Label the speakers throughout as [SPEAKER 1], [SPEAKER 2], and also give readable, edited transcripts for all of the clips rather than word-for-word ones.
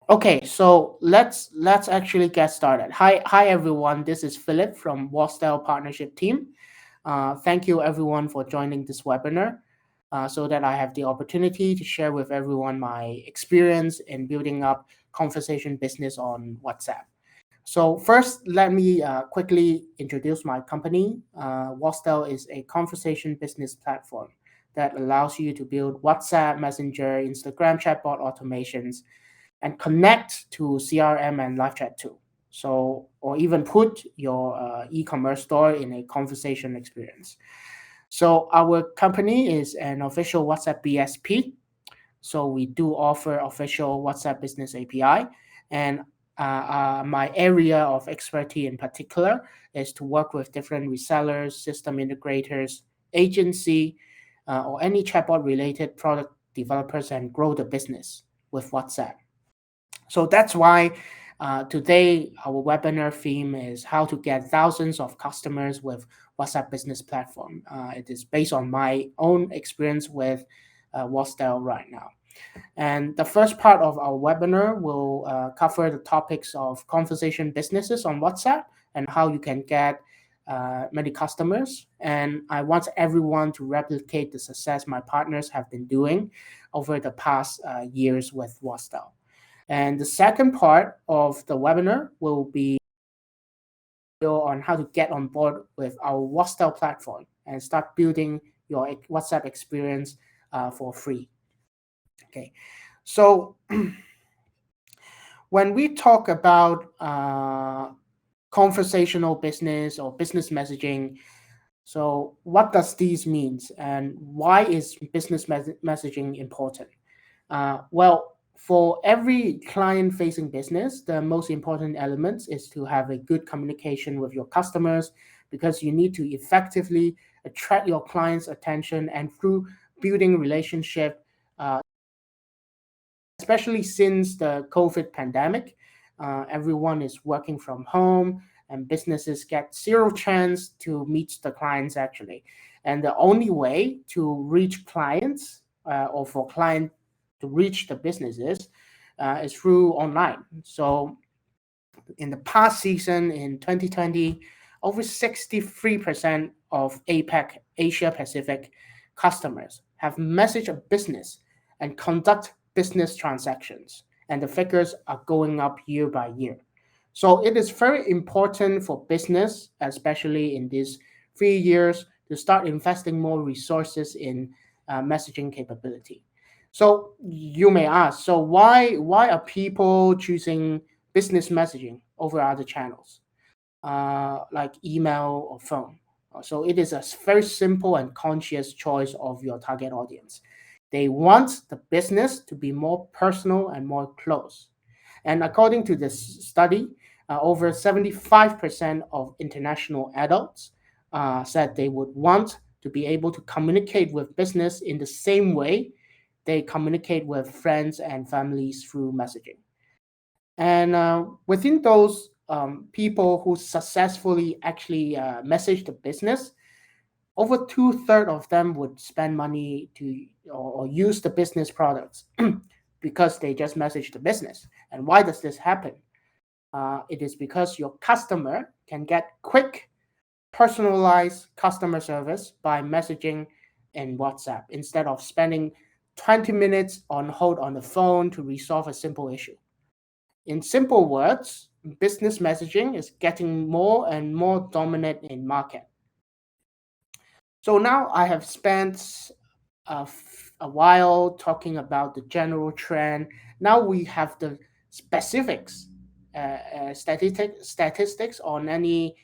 [SPEAKER 1] Okay, so let's actually get started. Hi everyone. This is Philip from Wastel Partnership Team. Thank you everyone for joining this webinar, so that I have the opportunity to share with everyone my experience in building up conversation business on WhatsApp. So first, let me quickly introduce my company. Wastel is a conversation business platform that allows you to build WhatsApp, Messenger, Instagram chatbot automations and connect to CRM and live chat too. So, or even put your e-commerce store in a conversation experience. So, our company is an official WhatsApp BSP. So, we do offer official WhatsApp Business API, and my area of expertise in particular is to work with different resellers, system integrators, agency, or any chatbot related product developers and grow the business with WhatsApp. So that's why today our webinar theme is how to get thousands of customers with WhatsApp Business Platform. It is based on my own experience with Wastel right now. And the first part of our webinar will cover the topics of conversation businesses on WhatsApp and how you can get many customers. And I want everyone to replicate the success my partners have been doing over the past years with Wastel. And the second part of the webinar will be on how to get on board with our Wastel platform and start building your WhatsApp experience for free. Okay, so when we talk about conversational business or business messaging, so what does these means and why is business messaging important? Well, for every client-facing business, the most important elements is to have a good communication with your customers because you need to effectively attract your clients' attention and through building relationship, especially since the COVID pandemic, everyone is working from home and businesses get zero chance to meet the clients actually. And the only way to reach clients or for client to reach the businesses is through online. So in the past season in 2020, over 63% of APAC, Asia Pacific customers have messaged a business and conduct business transactions. And the figures are going up year by year. So it is very important for business, especially in these 3 years, to start investing more resources in messaging capability. So you may ask, so why are people choosing business messaging over other channels, like email or phone? So it is a very simple and conscious choice of your target audience. They want the business to be more personal and more close. And according to this study, over 75% of international adults said they would want to be able to communicate with business in the same way they communicate with friends and families through messaging. And within those people who successfully actually message the business, over two-thirds of them would spend money to or use the business products because they just message the business. And why does this happen? It is because your customer can get quick, personalized customer service by messaging in WhatsApp instead of spending 20 minutes on hold on the phone to resolve a simple issue. In simple words, business messaging is getting more and more dominant in market. So now I have spent a while talking about the general trend. Now we have the specifics, statistics on any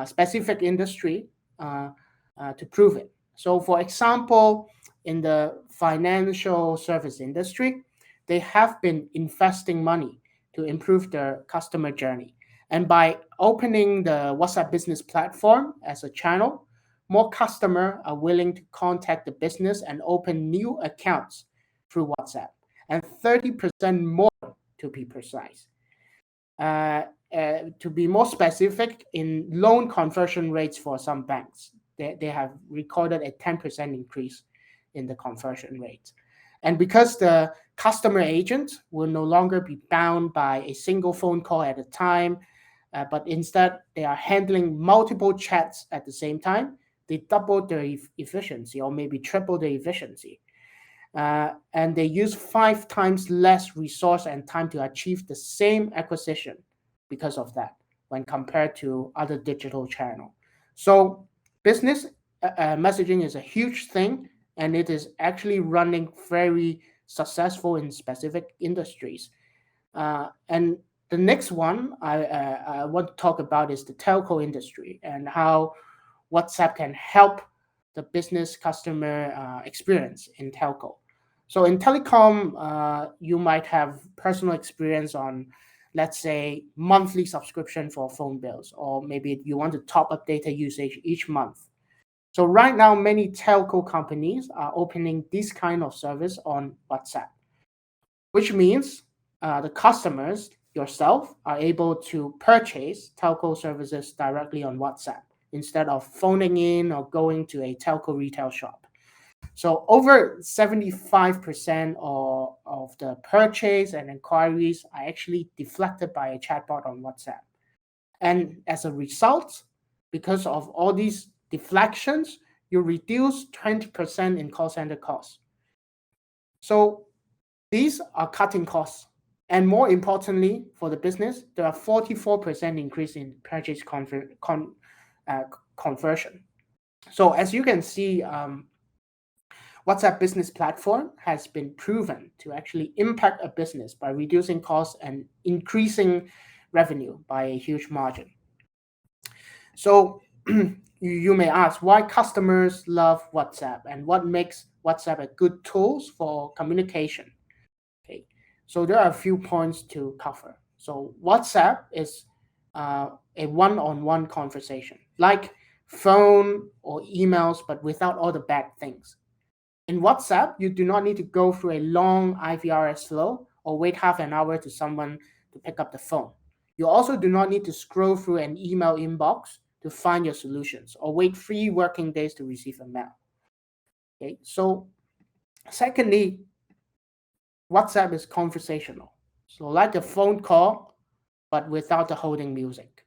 [SPEAKER 1] specific industry to prove it. So, for example, in the financial service industry, they have been investing money to improve their customer journey. And by opening the WhatsApp business platform as a channel, more customers are willing to contact the business and open new accounts through WhatsApp, and 30% more to be precise. To be more specific, in loan conversion rates for some banks, they have recorded a 10% increase in the conversion rate. And because the customer agent will no longer be bound by a single phone call at a time, but instead they are handling multiple chats at the same time, they double their efficiency or maybe triple the efficiency. And they use 5 times less resource and time to achieve the same acquisition because of that when compared to other digital channel. So business messaging is a huge thing, and it is actually running very successful in specific industries. And the next one I want to talk about is the telco industry and how WhatsApp can help the business customer experience in telco. So in telecom, you might have personal experience on, let's say, monthly subscription for phone bills, or maybe you want to top up data usage each month. So right now, many telco companies are opening this kind of service on WhatsApp, which means the customers yourself are able to purchase telco services directly on WhatsApp instead of phoning in or going to a telco retail shop. So over 75% of the purchase and inquiries are actually deflected by a chatbot on WhatsApp. And as a result, because of all these deflections, you reduce 20% in call center costs. So these are cutting costs. And more importantly, for the business, there are 44% increase in purchase uh, conversion. So as you can see, WhatsApp business platform has been proven to actually impact a business by reducing costs and increasing revenue by a huge margin. So you may ask why customers love WhatsApp and what makes WhatsApp a good tool for communication. Okay, so there are a few points to cover. So WhatsApp is a one-on-one conversation, like phone or emails, but without all the bad things. In WhatsApp, you do not need to go through a long IVRS flow or wait half an hour to someone to pick up the phone. You also do not need to scroll through an email inbox to find your solutions or wait 3 working days to receive a mail. Okay, so secondly, WhatsApp is conversational. So like a phone call, but without the holding music.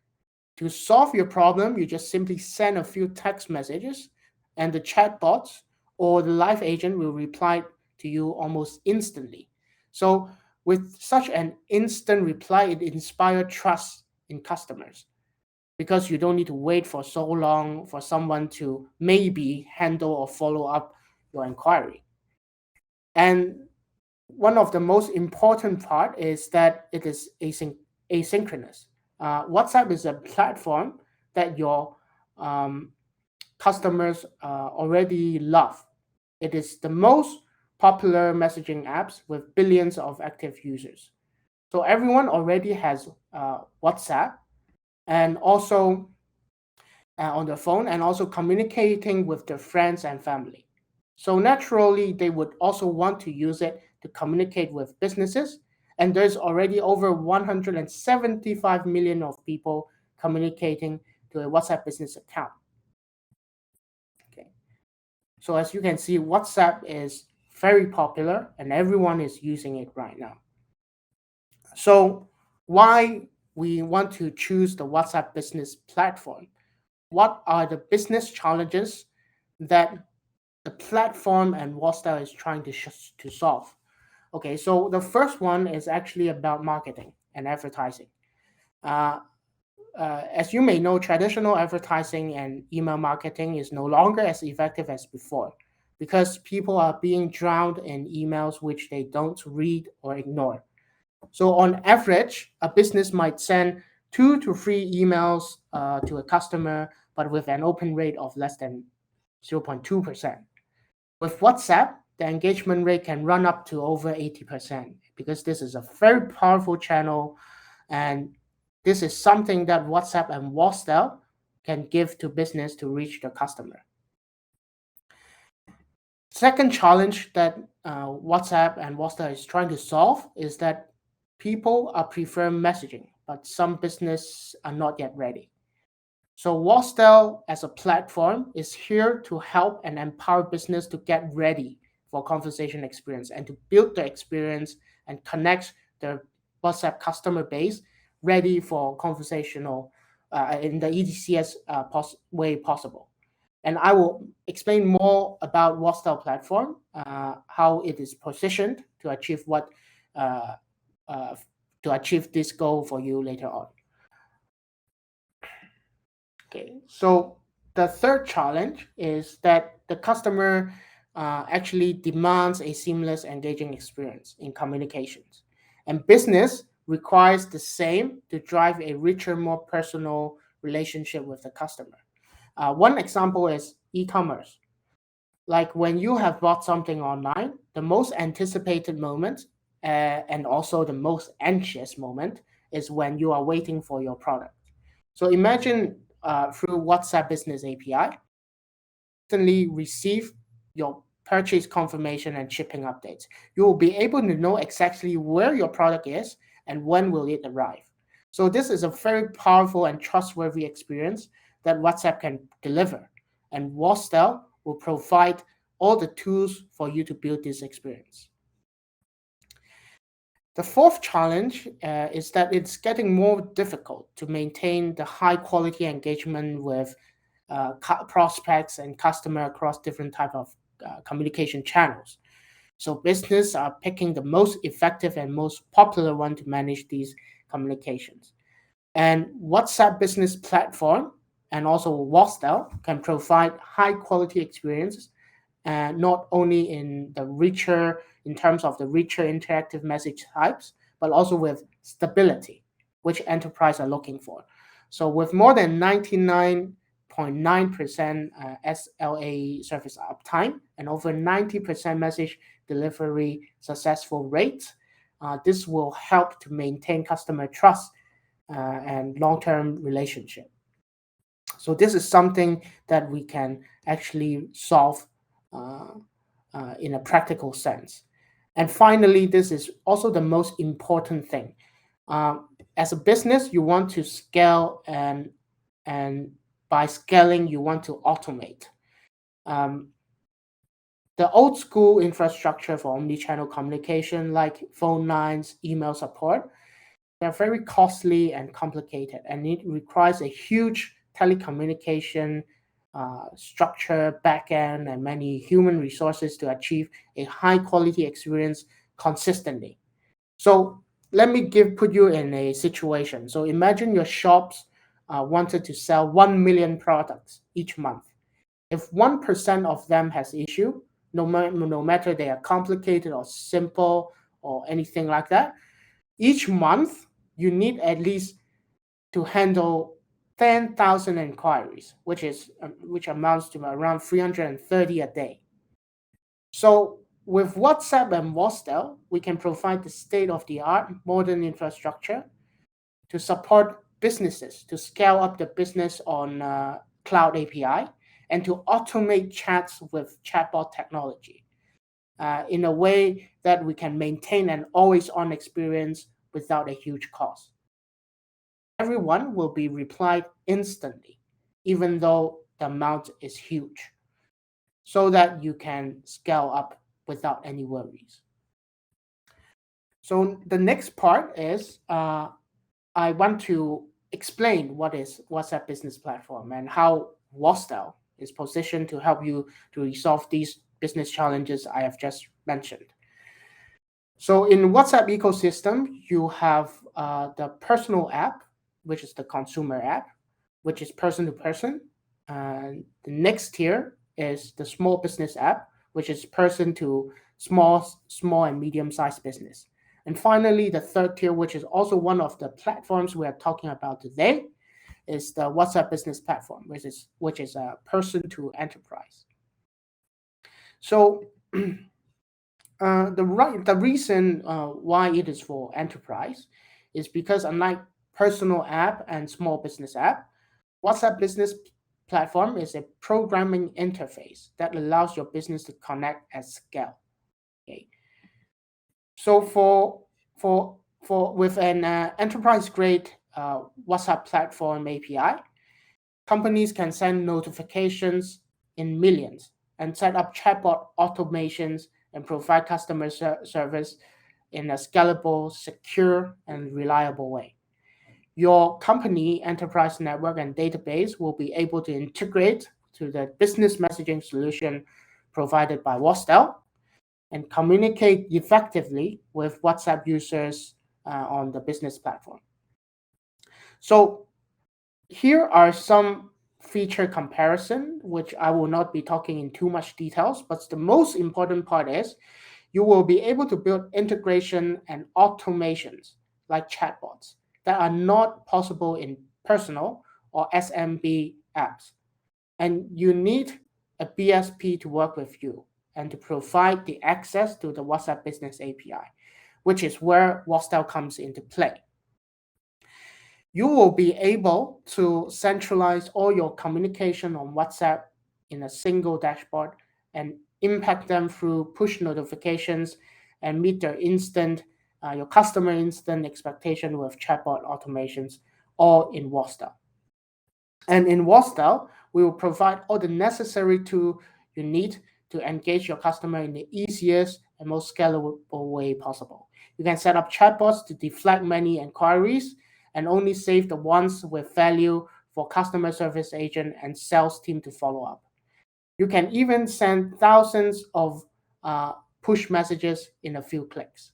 [SPEAKER 1] To solve your problem, you just simply send a few text messages, and the chatbots or the live agent will reply to you almost instantly. So, with such an instant reply, it inspires trust in customers because you don't need to wait for so long for someone to maybe handle or follow up your inquiry. And one of the most important part is that it is asynchronous. WhatsApp is a platform that your um, customers already love. It is the most popular messaging apps with billions of active users. So everyone already has WhatsApp and also on their phone and also communicating with their friends and family. So naturally, they would also want to use it to communicate with businesses. And there's already over 175 million of people communicating to a WhatsApp business account. Okay. So as you can see, WhatsApp is very popular and everyone is using it right now. So why we want to choose the WhatsApp business platform? What are the business challenges that the platform and WhatsApp is trying to solve? Okay, so the first one is actually about marketing and advertising. Uh, as you may know, traditional advertising and email marketing is no longer as effective as before because people are being drowned in emails which they don't read or ignore. So, on average, a business might send 2 to 3 emails to a customer, but with an open rate of less than 0.2%. With WhatsApp, the engagement rate can run up to over 80% because this is a very powerful channel, and this is something that WhatsApp and WhatsApp can give to business to reach the customer. Second challenge that WhatsApp and WhatsApp is trying to solve is that people are prefer messaging, but some business are not yet ready. So WhatsApp as a platform is here to help and empower business to get ready for conversation experience and to build the experience and connect the WhatsApp customer base ready for conversational in the EDCS way possible. And I will explain more about WhatsApp platform, how it is positioned to achieve uh, uh, this goal for you later on. Okay, so the third challenge is that the customer actually demands a seamless, engaging experience in communications, and business requires the same to drive a richer, more personal relationship with the customer. One example is e-commerce. Like when you have bought something online, the most anticipated moment and also the most anxious moment is when you are waiting for your product. So imagine through WhatsApp Business API, instantly receive your purchase confirmation and shipping updates. You will be able to know exactly where your product is and when will it arrive. So this is a very powerful and trustworthy experience that WhatsApp can deliver. And WhatsApp will provide all the tools for you to build this experience. The fourth challenge is that it's getting more difficult to maintain the high quality engagement with prospects and customer across different type of communication channels. So business are picking the most effective and most popular one to manage these communications. And WhatsApp business platform and also WhatsApp can provide high quality experiences, not only in terms of the richer interactive message types, but also with stability, which enterprise are looking for. So with more than 99.9% SLA service uptime and over 90% message delivery successful rates, this will help to maintain customer trust and long-term relationship. So this is something that we can actually solve uh, in a practical sense. And finally, this is also the most important thing. As a business, you want to scale, and by scaling, you want to automate. Um, the old school infrastructure for omni-channel communication, like phone lines, email support, they're very costly and complicated, and it requires a huge telecommunication structure, backend, and many human resources to achieve a high quality experience consistently. So let me put you in a situation. So imagine your shops wanted to sell 1 million products each month. If 1% of them has issue, no matter they are complicated or simple or anything like that, each month you need at least to handle 10,000 inquiries, which amounts to around 330 a day. So with WhatsApp and WhatsApp, we can provide the state-of-the-art modern infrastructure to support businesses to scale up the business on cloud API and to automate chats with chatbot technology in a way that we can maintain an always-on experience without a huge cost. Everyone will be replied instantly, even though the amount is huge, so that you can scale up without any worries. So the next part is I want to explain what is WhatsApp Business Platform and how WhatsApp is positioned to help you to resolve these business challenges I have just mentioned. So in WhatsApp ecosystem, you have the personal app, which is the consumer app, which is person to person. And the next tier is the small business app, which is person to small and medium sized business. And finally, the third tier, which is also one of the platforms we are talking about today, is the WhatsApp Business Platform, which is a person to enterprise. So the reason why it is for enterprise is because unlike personal app and small business app, WhatsApp Business Platform is a programming interface that allows your business to connect at scale. Okay, so for with an enterprise grade WhatsApp platform API, companies can send notifications in millions and set up chatbot automations and provide customer service in a scalable, secure, and reliable way. Your company enterprise network and database will be able to integrate to the business messaging solution provided by Wastel and communicate effectively with WhatsApp users on the business platform. So here are some feature comparison, which I will not be talking in too much details, but the most important part is you will be able to build integration and automations like chatbots that are not possible in personal or SMB apps. And you need a BSP to work with you and to provide the access to the WhatsApp Business API, which is where Wastel comes into play. You will be able to centralize all your communication on WhatsApp in a single dashboard and impact them through push notifications and meet your customer instant expectation with chatbot automations, all in Wastel. And in Wastel, we will provide all the necessary tools you need to engage your customer in the easiest and most scalable way possible. You can set up chatbots to deflect many inquiries and only save the ones with value for customer service agent and sales team to follow up. You can even send thousands of push messages in a few clicks.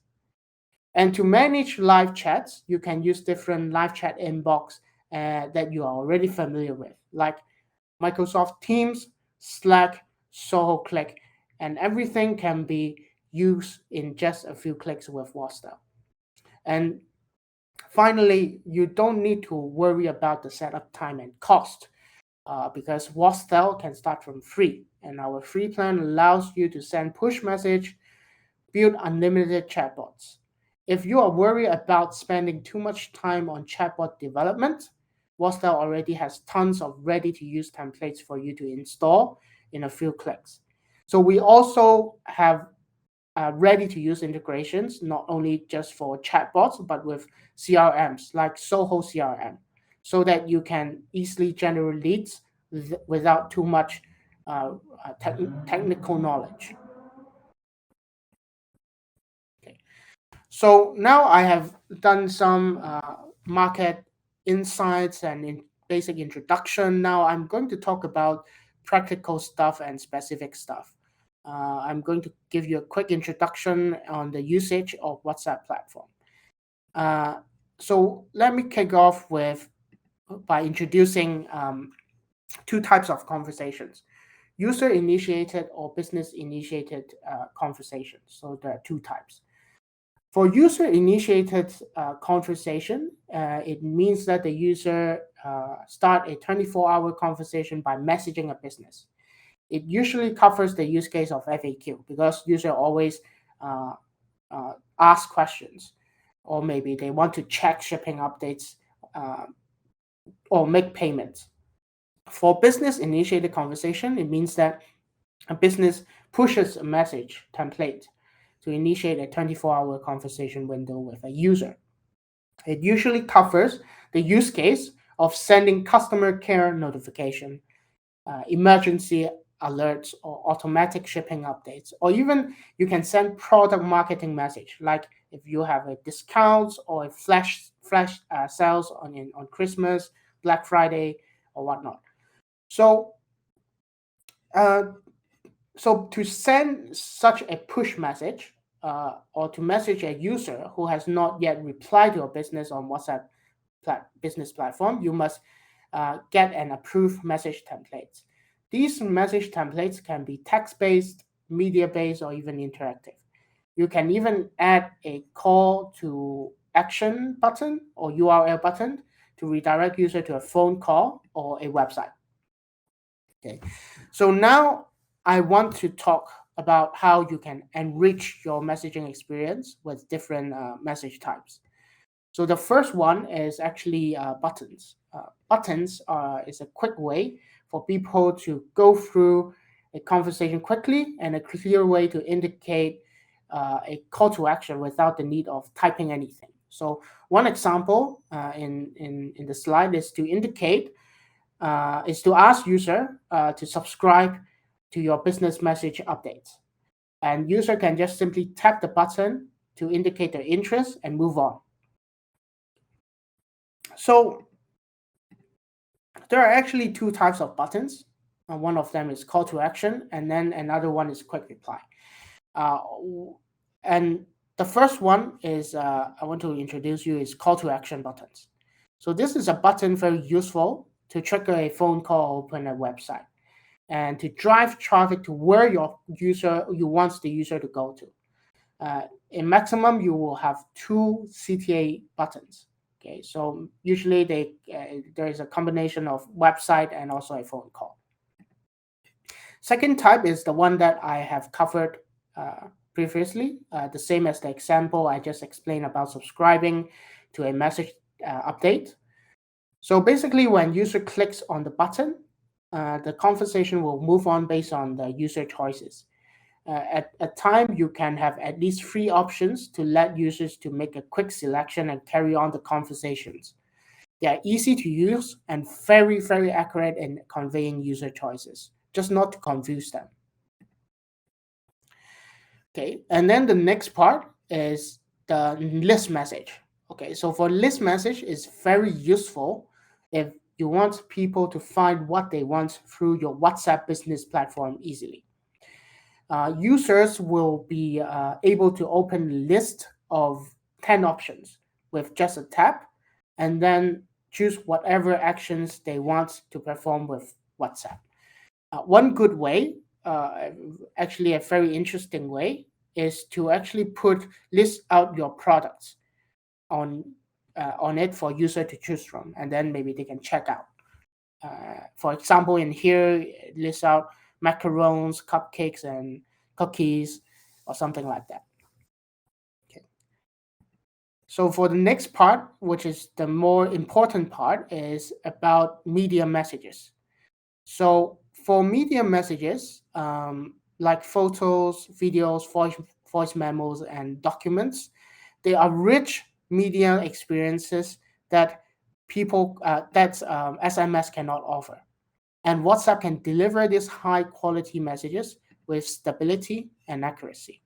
[SPEAKER 1] And to manage live chats, you can use different live chat inbox that you are already familiar with, like Microsoft Teams, Slack, Soho Click, and everything can be used in just a few clicks with Wastel. And finally, you don't need to worry about the setup time and cost because Wastel can start from free, and our free plan allows you to send push message, build unlimited chatbots. If you are worried about spending too much time on chatbot development, Wastel already has tons of ready-to-use templates for you to install in a few clicks. So we also have ready-to-use integrations, not only just for chatbots, but with CRMs like Soho CRM, so that you can easily generate leads without too much technical knowledge. Okay. So now I have done some market insights and basic introduction. Now I'm going to talk about practical stuff and specific stuff. I'm going to give you a quick introduction on the usage of WhatsApp platform. So let me kick off by introducing two types of conversations: user-initiated or business-initiated conversations. So there are two types. For user-initiated conversation, it means that the user start a 24-hour conversation by messaging a business. It usually covers the use case of FAQ because user always ask questions, or maybe they want to check shipping updates or make payments. For business-initiated conversation, it means that a business pushes a message template to initiate a 24-hour conversation window with a user. It usually covers the use case of sending customer care notification, emergency alerts, or automatic shipping updates. Or even you can send product marketing message, like if you have a discounts or a flash sales on Christmas, Black Friday, or whatnot. So to send such a push message or to message a user who has not yet replied to your business on WhatsApp business platform, you must get an approved message template. These message templates can be text-based, media-based, or even interactive. You can even add a call to action button or URL button to redirect user to a phone call or a website. Okay, so now I want to talk about how you can enrich your messaging experience with different message types. So the first one is actually buttons. Buttons is a quick way for people to go through a conversation quickly and a clear way to indicate a call to action without the need of typing anything. So one example in the slide is to indicate is to ask user to subscribe to your business message updates. and user can just simply tap the button to indicate their interest and move on. So there are actually two types of buttons. One of them is call to action, and then another one is quick reply. Uh, and the first one is I want to introduce you is call to action buttons. So this is a button very useful to trigger a phone call or open a website and to drive traffic to where you want the user to go to. In maximum, you will have two CTA buttons. Okay, so usually there is a combination of website and also a phone call. Second type is the one that I have covered previously, the same as the example I just explained about subscribing to a message update. So basically, when user clicks on the button, the conversation will move on based on the user choices. At a time, you can have at least three options to let users to make a quick selection and carry on the conversations. They are easy to use and very, very accurate in conveying user choices, just not to confuse them. Okay, and then the next part is the list message. Okay, so for list message is very useful if you want people to find what they want through your WhatsApp business platform easily. Users will be able to open a list of 10 options with just a tap and then choose whatever actions they want to perform with WhatsApp. One good way, actually a very interesting way, is to actually list out your products on on it for user to choose from, and then maybe they can check out. For example, in here, it lists out macarons, cupcakes, and cookies, or something like that. Okay. So for the next part, which is the more important part, is about media messages. So for media messages, like photos, videos, voice memos, and documents, they are rich media experiences that SMS cannot offer. And WhatsApp can deliver these high quality messages with stability and accuracy.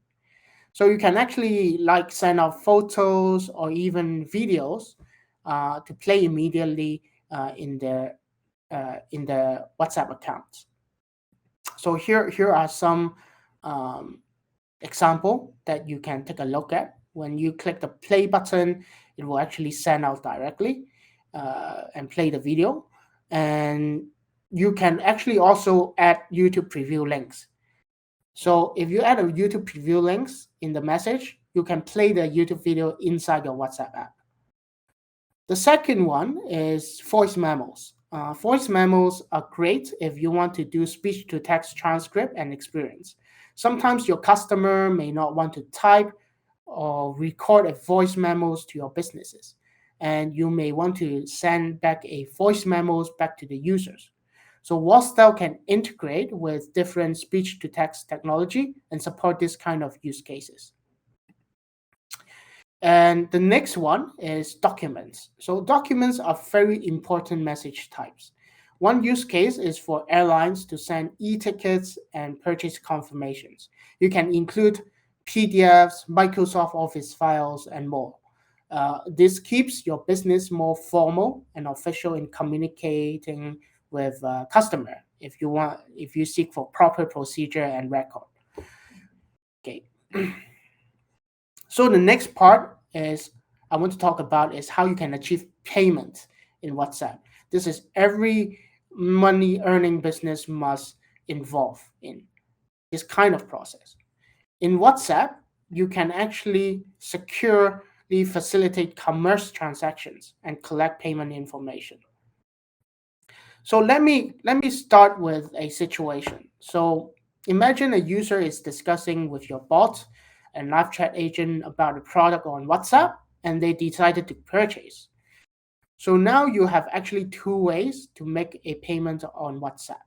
[SPEAKER 1] So you can actually like send out photos or even videos to play immediately in the WhatsApp account. So here are some um, example that you can take a look at. When you click the play button, it will actually send out directly and play the video. And you can actually also add YouTube preview links. So if you add a YouTube preview links in the message, you can play the YouTube video inside your WhatsApp app. The second one is voice memos. Voice memos are great if you want to do speech to text transcript and experience. Sometimes your customer may not want to type or record a voice memos to your businesses, and you may want to send back a voice memos back to the users. So WhatsApp can integrate with different speech to text technology and support this kind of use cases. And the next one is documents. So documents are very important message types. One use case is for airlines to send e-tickets and purchase confirmations. You can include PDFs, Microsoft Office files, and more. This keeps your business more formal and official in communicating with customer if you seek for proper procedure and record. Okay. So the next part is I want to talk about is how you can achieve payment in WhatsApp. This is every money earning business must involve in this kind of process. In WhatsApp, you can actually securely facilitate commerce transactions and collect payment information. So let me start with a situation. So imagine a user is discussing with your bot and live chat agent about a product on WhatsApp and they decided to purchase. So now you have actually two ways to make a payment on WhatsApp.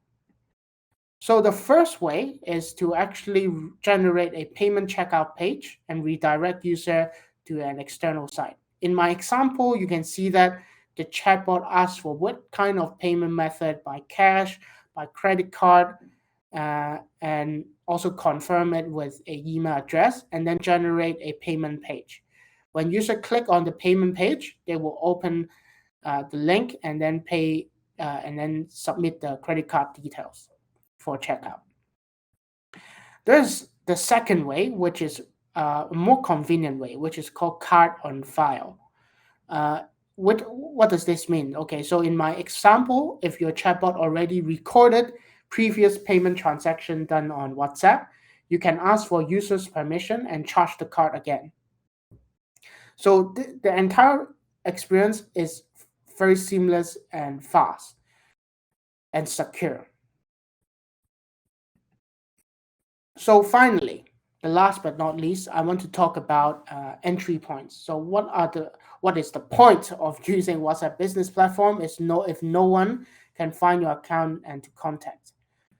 [SPEAKER 1] So the first way is to actually generate a payment checkout page and redirect user to an external site. In my example, you can see that the chatbot asks for what kind of payment method, by cash, by credit card, and also confirm it with a email address, and then generate a payment page. When user click on the payment page, they will open the link and then pay and then submit the credit card details for checkout. There's the second way, which is a more convenient way, which is called card on file. Uh, what does this mean? Okay, so in my example, if your chatbot already recorded previous payment transaction done on WhatsApp, you can ask for user's permission and charge the card again. So the entire experience is very seamless and fast and secure. So finally, the last but not least, I want to talk about entry points. So what is the point of using WhatsApp Business Platform? Is if no one can find your account and to contact.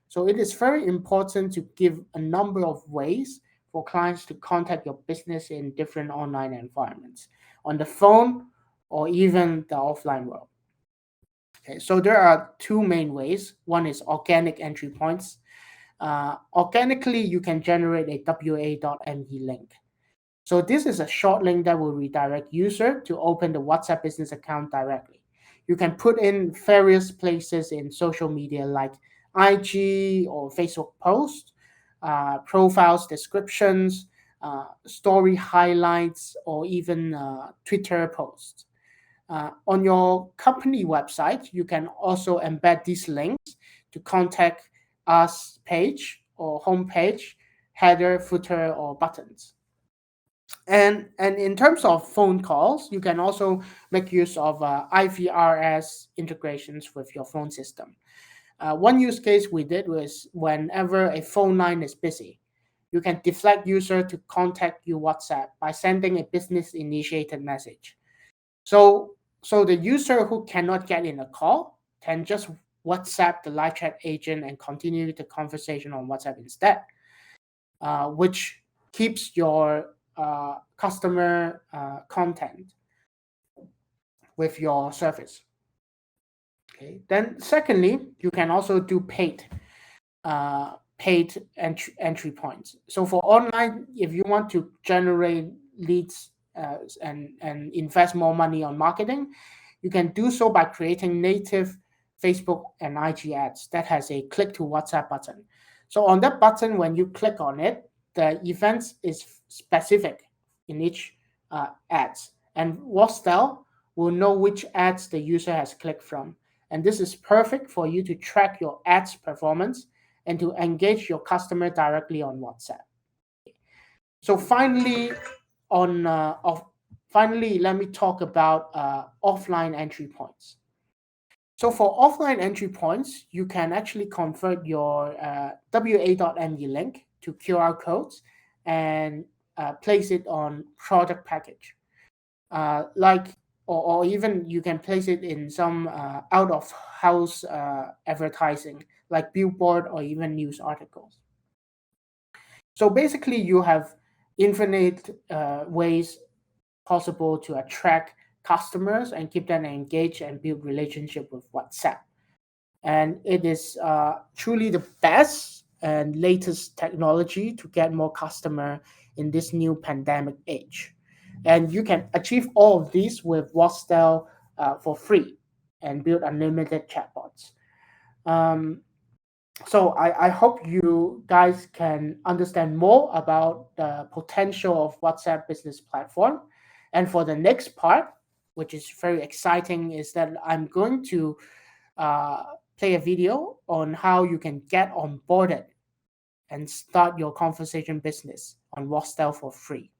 [SPEAKER 1] So it is very important to give a number of ways for clients to contact your business in different online environments, on the phone or even the offline world. Okay, so there are two main ways. One is organic entry points. Organically, you can generate a wa.me link. So this is a short link that will redirect user to open the WhatsApp business account directly. You can put in various places in social media like IG or Facebook posts, profiles, descriptions, story highlights, or even Twitter posts. On your company website, you can also embed these links to contact us page or homepage, header, footer, or buttons. And in terms of phone calls, you can also make use of IVRS integrations with your phone system. One use case we did was whenever a phone line is busy, you can deflect user to contact you WhatsApp by sending a business initiated message. So the user who cannot get in a call can just WhatsApp the live chat agent and continue the conversation on WhatsApp instead, which keeps your customer content with your service. Okay. Then secondly, you can also do paid entry points. So for online, if you want to generate leads and invest more money on marketing, you can do so by creating native Facebook and IG ads that has a click to WhatsApp button. So on that button, when you click on it, the events is specific in each ads, and WhatsApp will know which ads the user has clicked from. And this is perfect for you to track your ads performance and to engage your customer directly on WhatsApp. So finally, let me talk about offline entry points. So for offline entry points, you can actually convert your wa.me link to QR codes and place it on product package. Or even you can place it in some out of house advertising like billboard or even news articles. So basically, you have infinite ways possible to attract customers and keep them engaged and build relationship with WhatsApp. And it is truly the best and latest technology to get more customer in this new pandemic age. And you can achieve all of these with WhatsApp for free and build unlimited chatbots. So I hope you guys can understand more about the potential of WhatsApp business platform. And for the next part, which is very exciting, is that I'm going to play a video on how you can get onboarded and start your conversation business on WhatsApp for free.